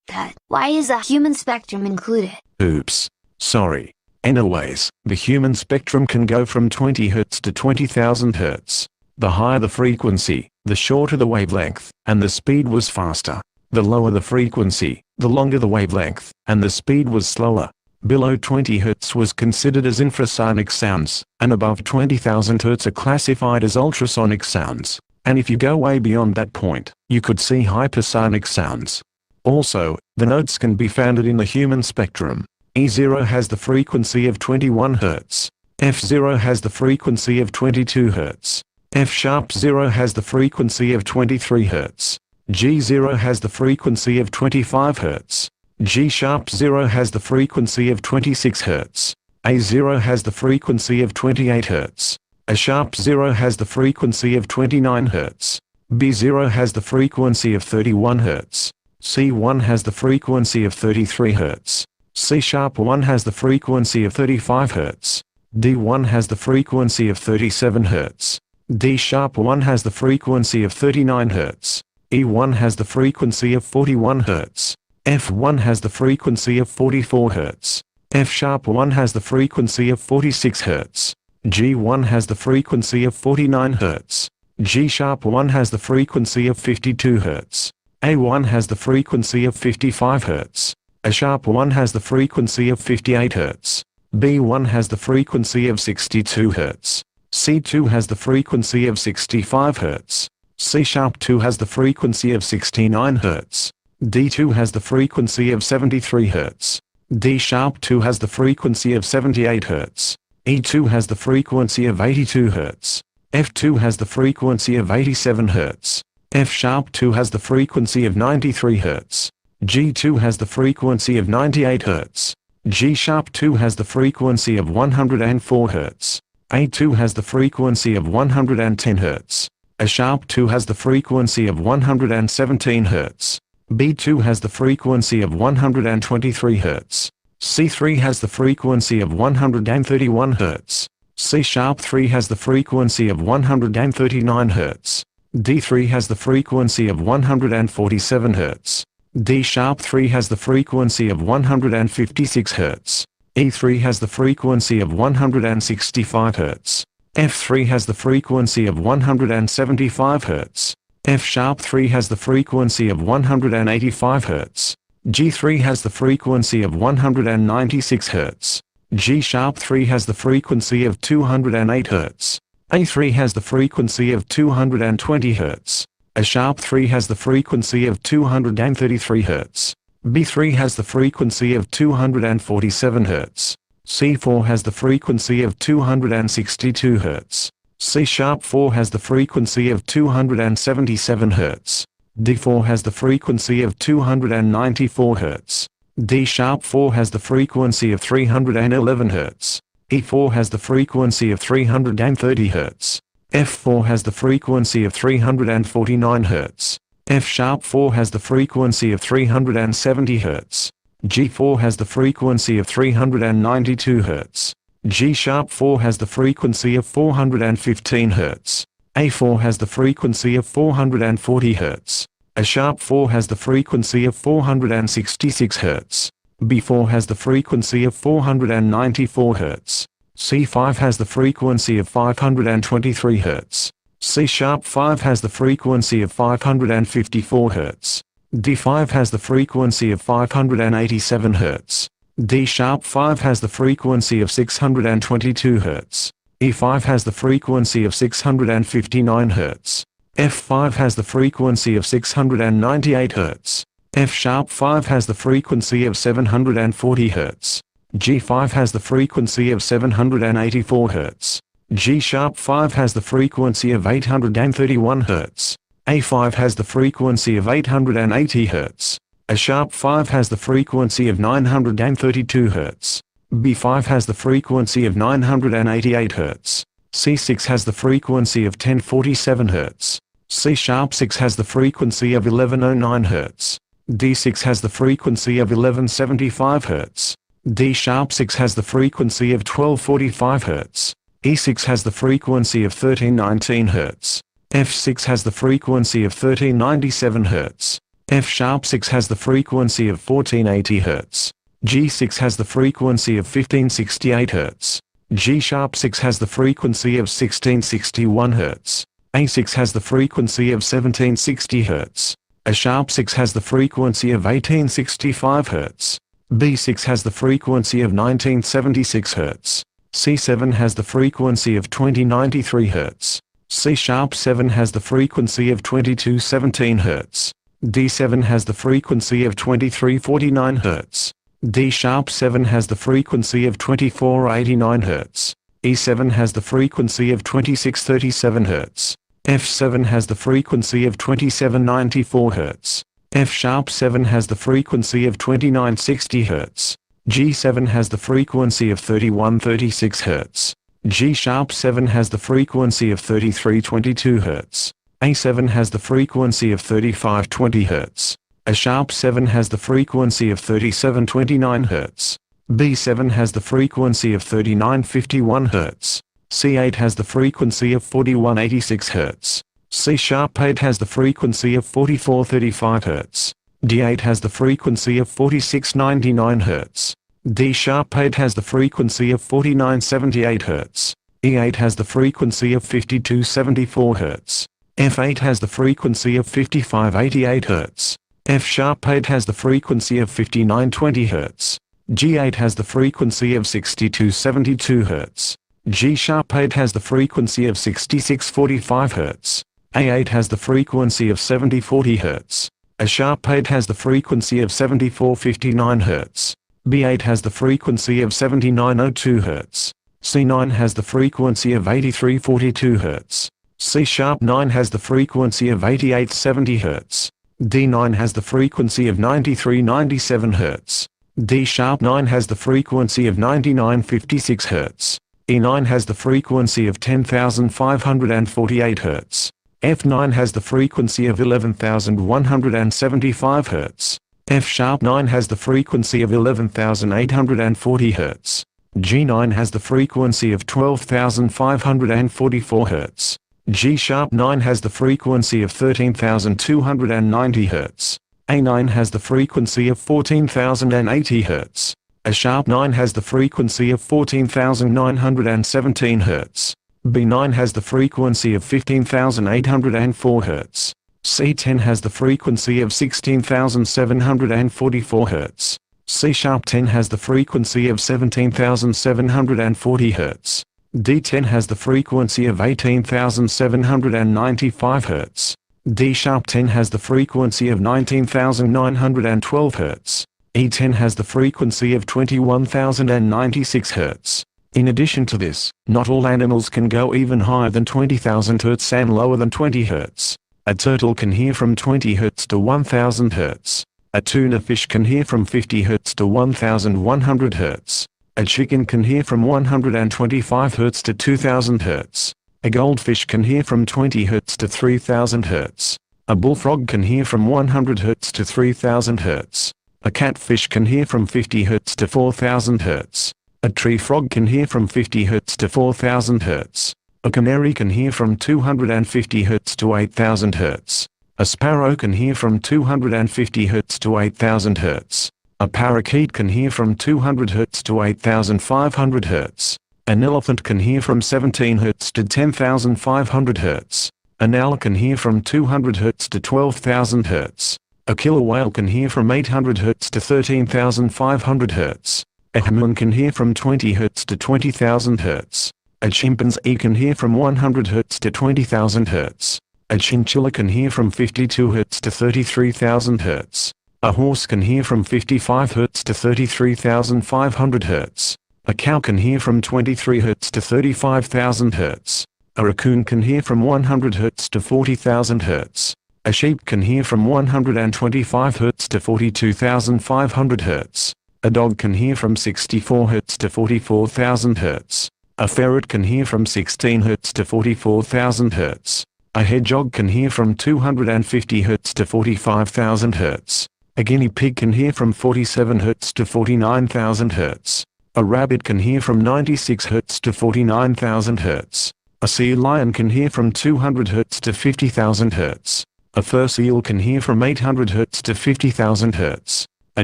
that. Why is a human spectrum included? Oops. Sorry. Anyways, the human spectrum can go from 20 Hz to 20,000 Hz. The higher the frequency, the shorter the wavelength, and the speed was faster. The lower the frequency, the longer the wavelength, and the speed was slower. Below 20 Hz was considered as infrasonic sounds, and above 20,000 Hz are classified as ultrasonic sounds. And if you go way beyond that point, you could see hypersonic sounds. Also, the notes can be found in the human spectrum. E0 has the frequency of 21 Hz. F0 has the frequency of 22 Hz. F#0 has the frequency of 23 Hz. G0 has the frequency of 25 Hz. G#0 has the frequency of 26 Hz. A0 has the frequency of 28 Hz. A#0 has the frequency of 29 Hz. B0 has the frequency of 31 Hz. C1 has the frequency of 33 Hz. C#1 has the frequency of 35 Hz. D1 has the frequency of 37 Hz. D#1 has the frequency of 39 Hz. E1 has the frequency of 41 Hz. F1 has the frequency of 44 Hz. F#1 has the frequency of 46 Hz. G1 has the frequency of 49 Hz. G#1 has the frequency of 52 Hz. A1 has the frequency of 55 Hz. A#1 has the frequency of 58 Hz. B1 has the frequency of 62 Hz. C2 has the frequency of 65 Hz. C#2 has the frequency of 69 Hz. D2 has the frequency of 73 Hz. D#2 has the frequency of 78 Hz. E2 has the frequency of 82 Hz. F2 has the frequency of 87 Hz. F#2 has the frequency of 93 Hz. G2 has the frequency of 98 Hz. G#2 has the frequency of 104 Hz. A2 has the frequency of 110 Hz. A#2 has the frequency of 117 Hz. B2 has the frequency of 123 Hz. C3 has the frequency of 131 Hz. C#3 has the frequency of 139 Hz. D3 has the frequency of 147 Hz. D#3 has the frequency of 156 Hz. E3 has the frequency of 165 Hz. F3 has the frequency of 175 Hz. F#3 has the frequency of 185 Hz. G3 has the frequency of 196 Hz. G#3 has the frequency of 208 Hz. A3 has the frequency of 220 Hz. A#3 has the frequency of 233 Hz. B3 has the frequency of 247 Hz. C4 has the frequency of 262 Hz. C#4 has the frequency of 277 Hz. D4 has the frequency of 294 Hz. D#4 has the frequency of 311 Hz. E4 has the frequency of 330 Hz. F4 has the frequency of 349 Hz. F#4 has the frequency of 370 Hz. G4 has the frequency of 392 Hz. G#4 has the frequency of 415 Hz. A4 has the frequency of 440 Hz. A#4 has the frequency of 466 Hz. B4 has the frequency of 494 Hz. C5 has the frequency of 523 Hz. C#5 has the frequency of 554 Hz. D5 has the frequency of 587 Hz. D#5 has the frequency of 622 Hz. E5 has the frequency of 659 Hz. F5 has the frequency of 698 Hz. F#5 has the frequency of 740 Hz. G5 has the frequency of 784 Hz. G#5 has the frequency of 831 Hz. A5 has the frequency of 880 Hz. A#5 has the frequency of 932 Hz. B5 has the frequency of 988 Hz. C6 has the frequency of 1047 Hz. C#6 has the frequency of 1109 Hz. D6 has the frequency of 1175 Hz. D#6 has the frequency of 1245 Hz. E6 has the frequency of 1319 Hz. F6 has the frequency of 1397 Hz. F#6 has the frequency of 1480 Hz. G6 has the frequency of 1568 Hz. G#6 has the frequency of 1661 Hz. A6 has the frequency of 1760 Hz. A#6 has the frequency of 1865 Hz. B6 has the frequency of 1976 Hz. C7 has the frequency of 2093 Hz. C#7 has the frequency of 2217 Hz. D7 has the frequency of 2349 Hz. D#7 has the frequency of 2489 Hz. E7 has the frequency of 2637 Hz. F7 has the frequency of 2794 Hz. F#7 has the frequency of 2960 Hz. G7 has the frequency of 3136 Hz. G#7 has the frequency of 3322 Hz. A7 has the frequency of 3520 Hz. A#7 has the frequency of 3729 Hz. B7 has the frequency of 3951 Hz. C8 has the frequency of 4186 Hz. C#8 has the frequency of 4435 Hz. D8 has the frequency of 4699 Hz. D#8 has the frequency of 4978 Hz. E8 has the frequency of 5274 Hz. F8 has the frequency of 5588 Hz. F#8 has the frequency of 5920 Hz. G8 has the frequency of 6272 Hz. G#8 has the frequency of 6645 Hz. A8 has the frequency of 7040 Hz. A#8 has the frequency of 7459 Hz. B8 has the frequency of 7902 Hz. C9 has the frequency of 8342 Hz. C#9 has the frequency of 8870 Hz. D9 has the frequency of 9397 Hz. D#9 has the frequency of 9956 Hz. E9 has the frequency of 10548 Hz. F9 has the frequency of 11175 Hz. F#9 has the frequency of 11840 Hz. G9 has the frequency of 12544 Hz. G#9 has the frequency of 13290 Hz. A9 has the frequency of 14080 Hz. A#9 has the frequency of 14917 Hz. B9 has the frequency of 15804 Hz. C10 has the frequency of 16744 Hz. C#10 has the frequency of 17740 Hz. D10 has the frequency of 18795 Hz. D#10 has the frequency of 19912 Hz. E10 has the frequency of 21096 Hz. In addition to this, not all animals can go even higher than 20,000 Hz and lower than 20 Hz. A turtle can hear from 20 Hz to 1000 Hz. A tuna fish can hear from 50 Hz to 1100 Hz. A chicken can hear from 125 Hz to 2000 Hz. A goldfish can hear from 20 Hz to 3000 Hz. A bullfrog can hear from 100 Hz to 3000 Hz. A catfish can hear from 50 Hz to 4000 Hz. A tree frog can hear from 50 Hz to 4000 Hz. A canary can hear from 250 Hz to 8000 Hz. A sparrow can hear from 250 Hz to 8000 Hz. A parakeet can hear from 200 Hz to 8500 Hz. An elephant can hear from 17 Hz to 10500 Hz. An owl can hear from 200 Hz to 12,000 Hz. A killer whale can hear from 800 Hz to 13,500 Hz. A hamon can hear from 20 Hz to 20,000 Hz. A chimpanzee can hear from 100 Hz to 20,000 Hz. A chinchilla can hear from 52 Hz to 33,000 Hz. A horse can hear from 55 Hz to 33,500 Hz. A cow can hear from 23 Hz to 35,000 Hz. A raccoon can hear from 100 Hz to 40,000 Hz. A sheep can hear from 125 Hz to 42,500 Hz. A dog can hear from 64 Hz to 44,000 Hz. A ferret can hear from 16 Hz to 44,000 Hz. A hedgehog can hear from 250 Hz to 45,000 Hz. A guinea pig can hear from 47 Hz to 49,000 Hz. A rabbit can hear from 96 Hz to 49,000 Hz. A sea lion can hear from 200 Hz to 50,000 Hz. A fur seal can hear from 800 Hz to 50,000 Hz. A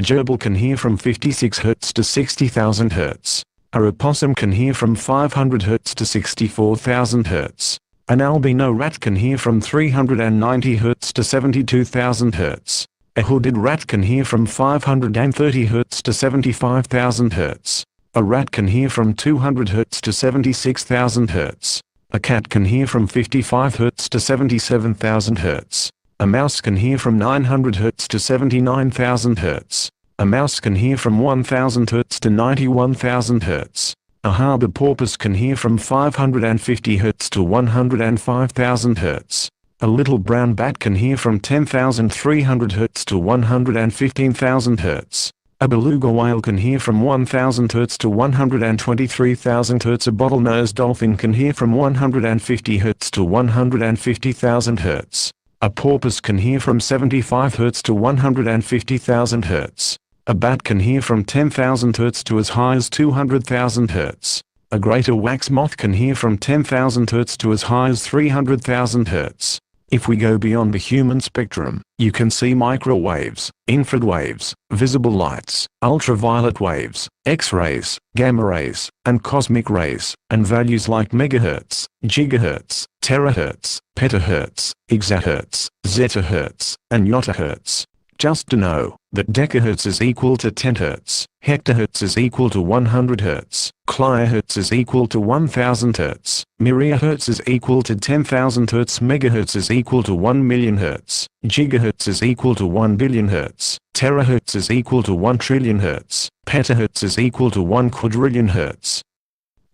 gerbil can hear from 56 Hz to 60,000 Hz. A opossum can hear from 500 Hz to 64,000 Hz. An albino rat can hear from 390 Hz to 72,000 Hz. A hooded rat can hear from 530 Hz to 75,000 Hz. A rat can hear from 200 Hz to 76,000 Hz. A cat can hear from 55 Hz to 77,000 Hz. A mouse can hear from 900 Hz to 79,000 Hz. A mouse can hear from 1000 Hz to 91,000 Hz. A harbor porpoise can hear from 550 Hz to 105,000 Hz. A little brown bat can hear from 10,300 Hz to 115,000 Hz. A beluga whale can hear from 1000 Hz to 123,000 Hz. A bottlenose dolphin can hear from 150 Hz to 150,000 Hz. A porpoise can hear from 75 Hz to 150,000 Hz. A bat can hear from 10,000 Hz to as high as 200,000 Hz. A greater wax moth can hear from 10,000 Hz to as high as 300,000 Hz. If we go beyond the human spectrum, you can see microwaves, infrared waves, visible lights, ultraviolet waves, X-rays, gamma rays, and cosmic rays, and values like megahertz, gigahertz, terahertz, petahertz, exahertz, zettahertz, and yottahertz. Just to know that decahertz is equal to 10 Hz, hectahertz is equal to 100 Hz, kilohertz is equal to 1000 Hz, myriahertz is equal to 10,000 Hz, megahertz is equal to 1 million Hz, gigahertz is equal to 1 billion Hz, terahertz is equal to 1 trillion Hz, petahertz is equal to 1 quadrillion Hz.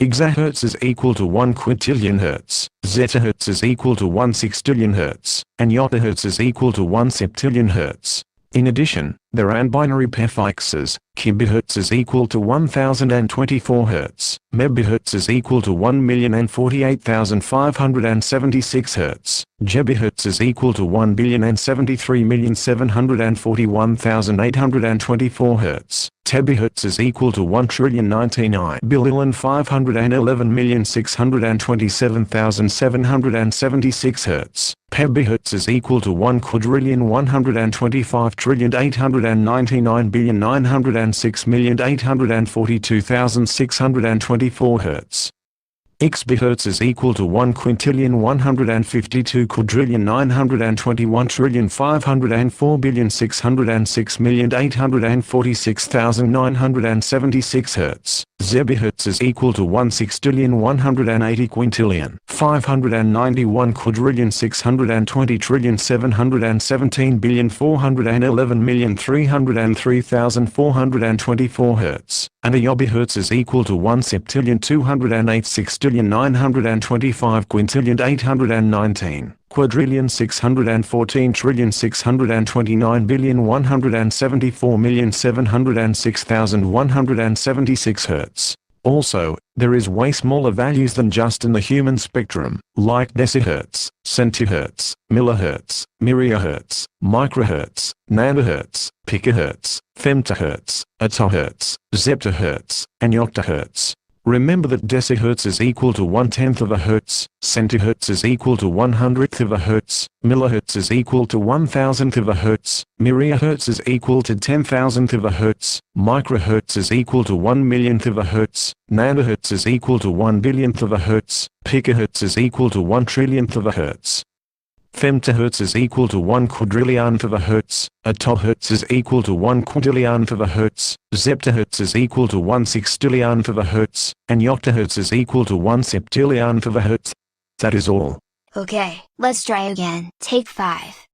Exahertz is equal to 1 quintillion Hz, zettahertz is equal to 1 sextillion Hz, and yottahertz is equal to 1 septillion Hz. In addition, there are binary prefixes. Kilohertz is equal to 1024 Hz, megahertz is equal to 1,048,576 Hz, gigahertz is equal to 1,073,741,824 Hz, terahertz is equal to 1,099,511,627,776 Hz. Petahertz is equal to 1,125,899,842,624 Hz. Exahertz is equal to 1,152,921,606,846,976 Hz. Zettahertz is equal to 1,691,620,717,411,303,424 Hz. And a yottahertz is equal to 1,208,6,925,819. Quadrillion 614,629,174,706,176 Hz. Also, there is way smaller values than just in the human spectrum, like decihertz, centihertz, millihertz, myriahertz, microhertz, nanohertz, picohertz, femtohertz, attohertz, zeptahertz, and yottahertz. Remember that decihertz is equal to 1/10 of a hertz, centihertz is equal to 1/100th of a hertz, millihertz is equal to 1,000th of a hertz, myriahertz is equal to 10,000th of a hertz, microhertz is equal to 1,000,000th of a hertz, nanohertz is equal to 1 billionth of a hertz, picohertz is equal to 1 trillionth of a hertz. Femtohertz is equal to 1 quadrillionth of a hertz, attohertz is equal to 1 quintillionth of a hertz, zeptahertz is equal to 1 sextillionth of a hertz, and yottahertz is equal to 1 septillionth of a hertz. That is all. Okay, let's try again. Take 5.